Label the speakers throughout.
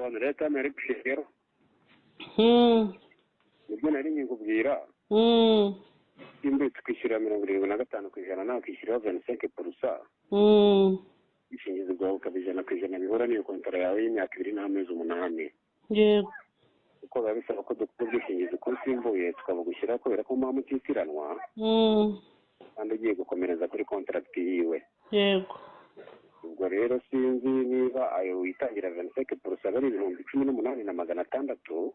Speaker 1: abantu leta nari gushigero nibyo nari nkikubwira imbe tukishyura 75% nawe ukishyura 25%. Ishingizo bwawe ukabijana ku ijana bihora n'iyo kontara yawe y'imyaka 2 n'amezi 8.
Speaker 2: Yego.
Speaker 1: Uko biba bisaba ko dukora ubwishingizi kuri simbuye tukabugushyira kubera ko mpamvu utitiranwa kandi ugiye gukomereza kuri contract yiwe.
Speaker 2: Yego.
Speaker 1: Ubwo rero sinzi niba ayo witangira 25% ari 18,600.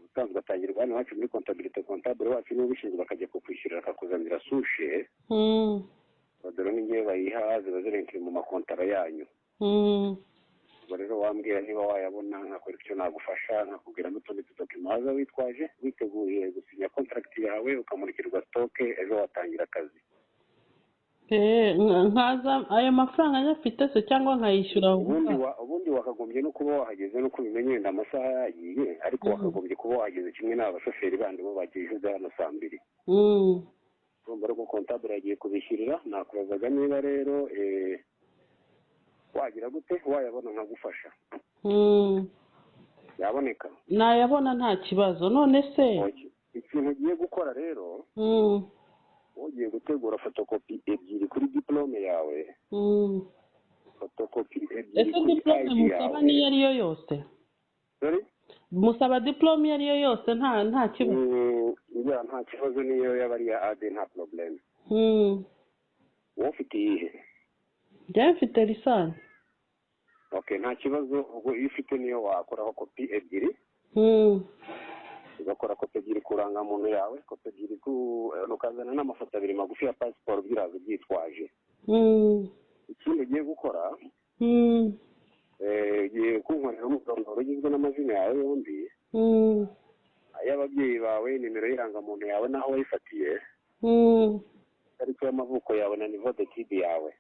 Speaker 1: Usanzwe atangirwa hano wacu muri comptabilité comptable wacu n'ubishinzwe bakajya kukwishyurira akakuzanira sushe. Dore n'ingiye bayiha ziba zirenkeye mu makontara yanyu. Ubwo rero wambwira niba wayabona nkakora icyo nagufasha nkakubwira n'utundi tudokima witwaje witeguye gusinya contract yawe ukamurikirwa stock ejo watangira akazi.
Speaker 2: Nkaza ayo mafaranga nyafite se cyangwa nkayishyura
Speaker 1: ubundi wakagombye no kuba wahageze no kubimenye nda amasaha yagiye ariko wakagombye kuba wahageze kimwe n'abashoferi bandi bo bagiye hano saa 2. Urumva rero ko comptable yagiye kubishyirira nakubazaga niba rero wagira gute wayabona nkagufasha. Yaboneka
Speaker 2: nayabona nta kibazo. None se
Speaker 1: ikintu ugiye gukora rero ugiye gutegura fotokopi ebyiri kuri diplome yawe. Fotokopi ebyiri kuri
Speaker 2: diplome musaba niyo ariyo yose.
Speaker 1: Sorry?
Speaker 2: Musaba diplome iyo ariyo yose nta kibazo.
Speaker 1: Nta kibazo niyo yaba ari ya ade nta problem. Wowe ufite iyihe?
Speaker 2: Njye mfite lisansi.
Speaker 1: Okay, nta kibazo. Ubwo iyo ufite niyo wakoraho kopi ebyiri. Ugakora kopi ebyiri kuranga muntu yawe, kopi ebyiri ukazana n'amafoto 2 magufi ya passport biraza byitwaje. Ikindi ugiye gukora ugiye kunkorera umudondoro ugizwe n'amazina yawe yombi, ay'ababyeyi bawe, nimero y'irangamuntu yawe n'aho wayifatiye, tariki y'amavuko yawe na niveau d'étude yawe.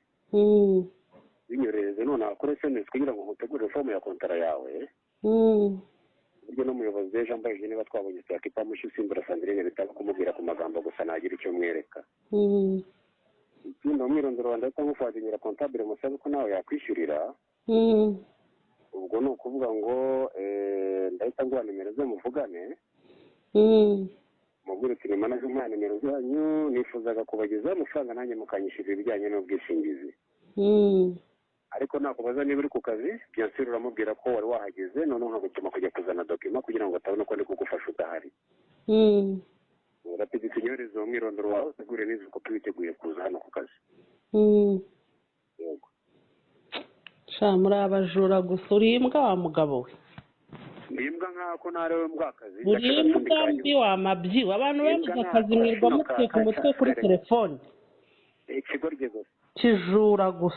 Speaker 1: Binyoreze none akore SMS kugira ngo utegure form ya kontara yawe. Buryo n'umuyobozi ejo ambaye niba twabonye twakipa mushi Simbura Sandrine bitaba kumubwira ku magambo gusa nagira icyo mwereka. Ikindi umwirondoro wa ndetse nk'ufaginyira comptable musabe ko nawe yakwishyurira. Ubwo no kuvuga ngo ndahita nguha nimero ze muvugane. Mubwire uti nimana z'umwana nimero zanyu nifuzaga kubagezaho amafaranga nanjye mukanyishyurira ibijyanye n'ubwishingizi. Ariko nakubaza niba uri ku kazi byasira uramubwira ko wari wahageze none nkagutuma kujya kuzana dokima kugira ngo atabona ko ndi kugufasha udahari. Urapidi kunyoreza uwo mwirondoro wawe utegure neza uko witeguye kuza hano ku kazi. Yego.
Speaker 2: Muri abajura gusa uri imbwa wa mugabo we.
Speaker 1: Imbwa nk'ako narewe mbwakazi.
Speaker 2: Uri imbwa mbi wa mabyi abantu bavuga akazi mwirwa mutwe ku mutwe kuri telefone.
Speaker 1: Ikigoryi gusa.
Speaker 2: Kijura gusa.